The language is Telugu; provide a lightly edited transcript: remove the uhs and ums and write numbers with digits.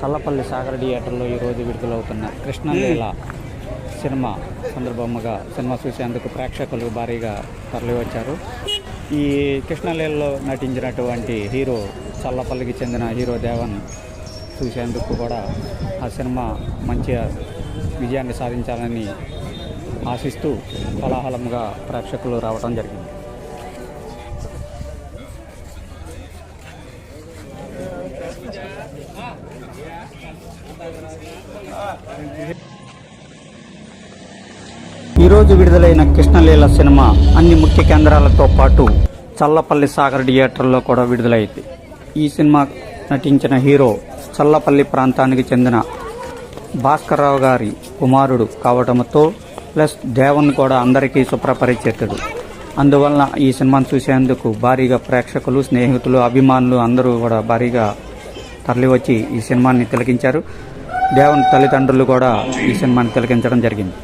చల్లపల్లి సాగర్ థియేటర్లో ఈరోజు విడుదలవుతున్న కృష్ణలీల సినిమా సందర్భంగా సినిమా చూసేందుకు ప్రేక్షకులు భారీగా తరలివచ్చారు. ఈ కృష్ణలీలలో నటించినటువంటి హీరో చల్లపల్లికి చెందిన హీరో దేవన్ చూసేందుకు కూడా ఆ సినిమా మంచి విజయాన్ని సాధించాలని ఆశిస్తూ కోలాహలంగా ప్రేక్షకులు రావడం జరిగింది. ఈరోజు విడుదలైన కృష్ణలీల సినిమా అన్ని ముఖ్య కేంద్రాలతో పాటు చల్లపల్లి సాగర్ థియేటర్లో కూడా విడుదలైంది. ఈ సినిమా నటించిన హీరో చల్లపల్లి ప్రాంతానికి చెందిన భాస్కర్రావు గారి కుమారుడు కావడంతో ప్లస్ దేవన్ కూడా అందరికీ సుప్రపరిచితుడు. అందువలన ఈ సినిమాను చూసేందుకు భారీగా ప్రేక్షకులు, స్నేహితులు, అభిమానులు అందరూ కూడా భారీగా తరలివచ్చి ఈ సినిమాని తిలకించారు. దేవన్ తల్లిదండ్రులు కూడా ఈ సినిమాని తిలకించడం జరిగింది.